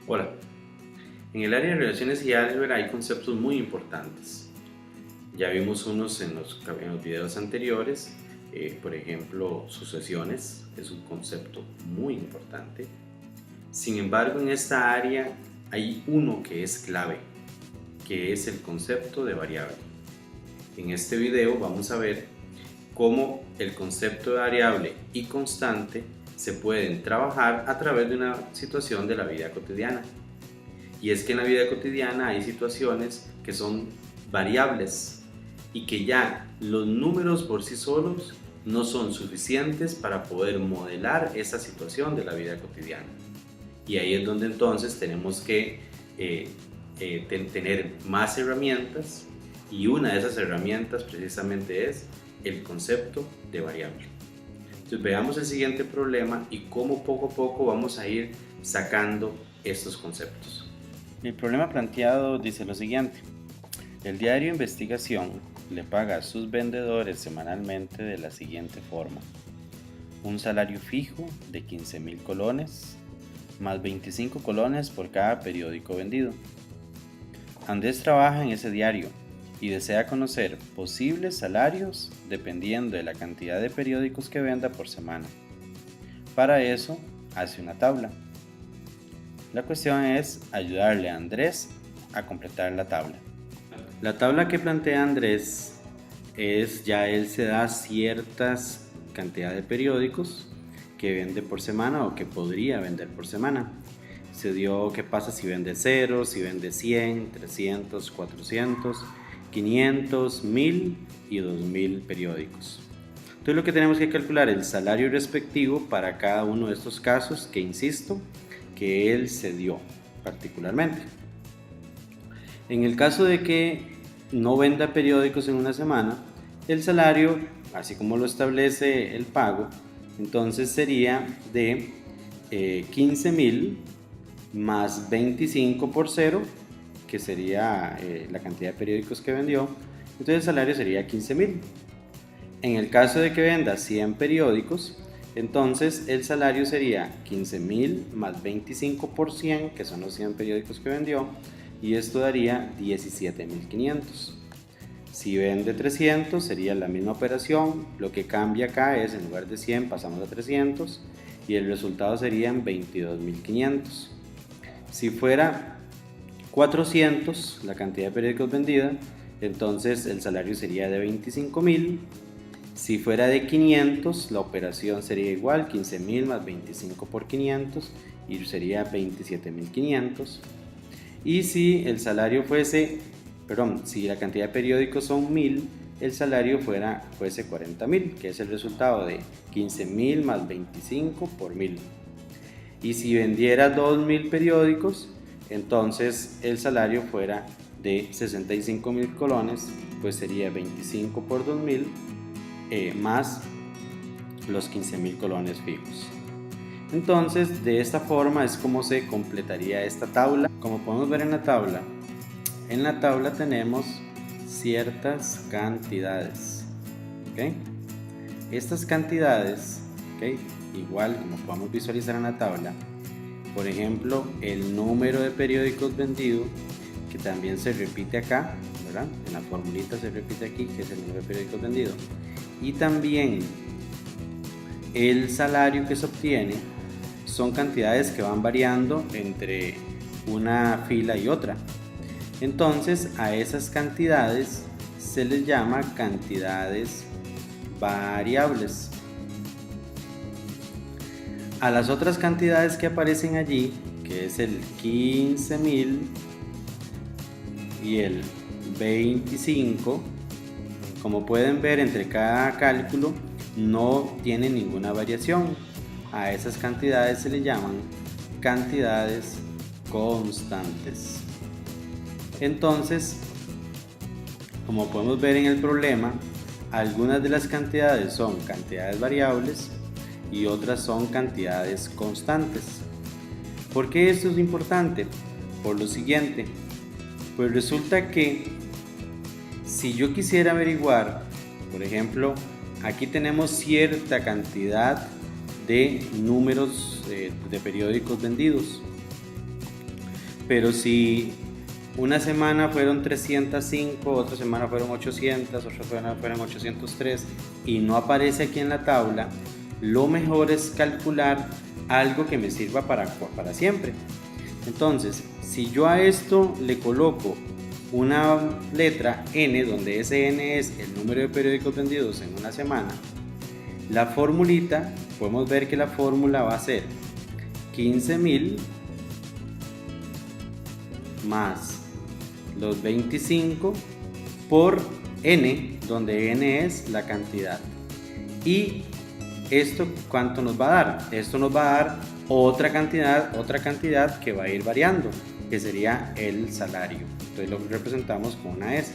Hola, en el área de relaciones y álgebra hay conceptos muy importantes. Ya vimos unos en los videos anteriores, por ejemplo, sucesiones, es un concepto muy importante. Sin embargo, en esta área hay uno que es clave, que es el concepto de variable. En este video vamos a ver cómo el concepto de variable y constante se pueden trabajar a través de una situación de la vida cotidiana. Y es que en la vida cotidiana hay situaciones que son variables y que ya los números por sí solos no son suficientes para poder modelar esa situación de la vida cotidiana. Y ahí es donde entonces tenemos que tener más herramientas, y una de esas herramientas precisamente es el concepto de variable. Entonces veamos el siguiente problema y cómo poco a poco vamos a ir sacando estos conceptos. El problema planteado dice lo siguiente: el diario Investigación le paga a sus vendedores semanalmente de la siguiente forma: un salario fijo de 15.000 colones más 25 colones por cada periódico vendido. Andrés trabaja en ese diario y desea conocer posibles salarios dependiendo de la cantidad de periódicos que venda por semana. Para eso hace una tabla. La cuestión es ayudarle a Andrés a completar la tabla. La tabla que plantea Andrés es, ya él se da ciertas cantidad de periódicos que vende por semana o que podría vender por semana. Se dio qué pasa si vende 0, si vende 100, 300, 400, 500, 1000 y 2000 periódicos. Entonces lo que tenemos que calcular es el salario respectivo para cada uno de estos casos que, insisto, que él se dio particularmente. En el caso de que no venda periódicos en una semana, el salario, así como lo establece el pago, entonces sería de 15.000 más 25 por 0, que sería la cantidad de periódicos que vendió. Entonces el salario sería 15.000. En el caso de que venda 100 periódicos, entonces el salario sería 15.000 más 25 por 100, que son los 100 periódicos que vendió, y esto daría 17.500. Si vende 300 sería la misma operación, lo que cambia acá es en lugar de 100 pasamos a 300 y el resultado serían 22.500. Si fuera 400 la cantidad de periódicos vendida, entonces el salario sería de 25.000. Si fuera de 500, la operación sería igual, 15.000 más 25 por 500 y sería 27.500. Y si el salario fuese, si la cantidad de periódicos son 1000, el salario fuese 40.000, que es el resultado de 15.000 más 25 por 1000. Y si vendiera 2000 periódicos, entonces el salario fuera de 65.000 colones, pues sería 25 por 2000 más los 15.000 colones fijos. Entonces, de esta forma es como se completaría esta tabla. Como podemos ver en la tabla tenemos ciertas cantidades, ¿okay? Estas cantidades, ¿okay? Igual como podemos visualizar en la tabla, por ejemplo, el número de periódicos vendidos, que también se repite acá, ¿verdad? En la formulita se repite aquí, que es el número de periódicos vendidos, y también el salario que se obtiene. Son cantidades que van variando entre una fila y otra. Entonces a esas cantidades se les llama cantidades variables. A las otras cantidades que aparecen allí, que es el 15.000 y el 25, como pueden ver, entre cada cálculo no tiene ninguna variación. A esas cantidades se le llaman cantidades constantes. Entonces, como podemos ver en el problema, algunas de las cantidades son cantidades variables y otras son cantidades constantes. ¿Por qué esto es importante? Por lo siguiente, pues resulta que si yo quisiera averiguar, por ejemplo, aquí tenemos cierta cantidad de números de periódicos vendidos. Pero si una semana fueron 305, otra semana fueron 800, otra semana fueron 803 y no aparece aquí en la tabla, lo mejor es calcular algo que me sirva para siempre. Entonces, si yo a esto le coloco una letra N, donde ese N es el número de periódicos vendidos en una semana, la formulita, podemos ver que la fórmula va a ser 15.000 más los 25 por N, donde N es la cantidad. ¿Y esto cuánto nos va a dar? Esto nos va a dar otra cantidad que va a ir variando, que sería el salario. Entonces lo representamos con una S.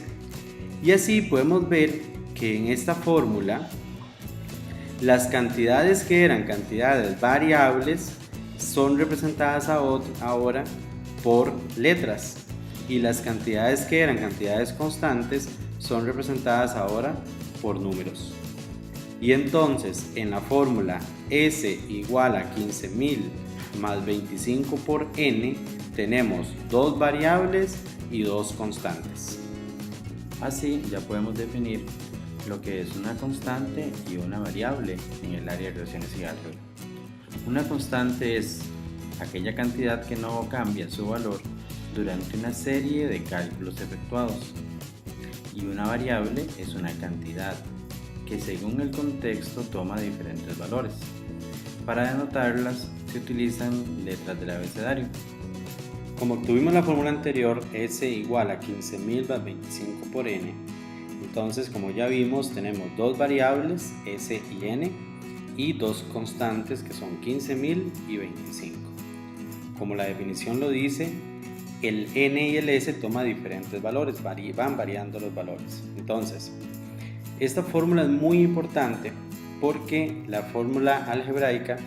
Y así podemos ver que en esta fórmula las cantidades que eran cantidades variables son representadas ahora por letras, y las cantidades que eran cantidades constantes son representadas ahora por números. Y entonces en la fórmula S igual a 15.000 más 25 por N tenemos dos variables y dos constantes. Así ya podemos definir lo que es una constante y una variable en el área de relaciones y álgebra. Una constante es aquella cantidad que no cambia su valor durante una serie de cálculos efectuados, y una variable es una cantidad que según el contexto toma diferentes valores. Para denotarlas se utilizan letras del abecedario. Como obtuvimos la fórmula anterior, S igual a 15.000 más 25 por N, entonces como ya vimos tenemos dos variables, S y N, y dos constantes que son 15.000 y 25. Como la definición lo dice, el N y el S toman diferentes valores, van variando los valores. Entonces, esta fórmula es muy importante porque la fórmula algebraica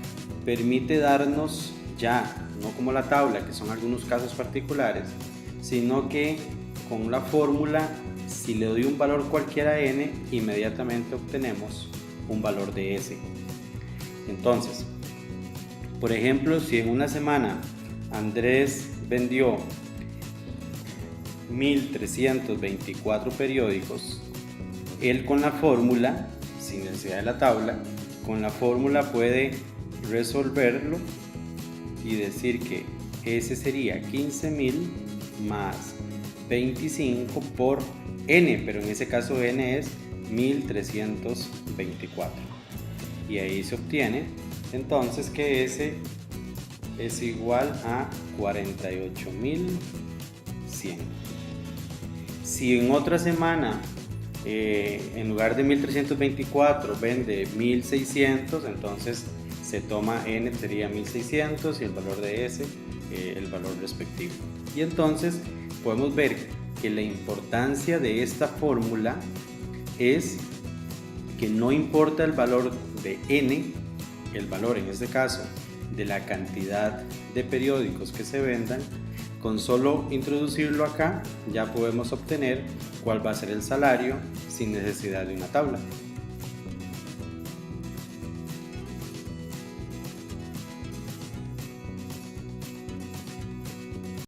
permite darnos ya, no como la tabla, que son algunos casos particulares, sino que con la fórmula, si le doy un valor cualquiera a N, inmediatamente obtenemos un valor de S. Entonces, por ejemplo, si en una semana Andrés vendió 1.324 periódicos, él con la fórmula, sin necesidad de la tabla, con la fórmula puede resolverlo y decir que ese sería 15.000 más 25 por N, pero en ese caso N es 1.324. Y ahí se obtiene entonces que S es igual a 48.100. Si en otra semana en lugar de 1.324 vende 1.600, entonces se toma N, sería 1.600, y el valor de S, el valor respectivo. Y entonces podemos ver que la importancia de esta fórmula es que no importa el valor de N, el valor en este caso de la cantidad de periódicos que se vendan, con solo introducirlo acá ya podemos obtener cuál va a ser el salario sin necesidad de una tabla.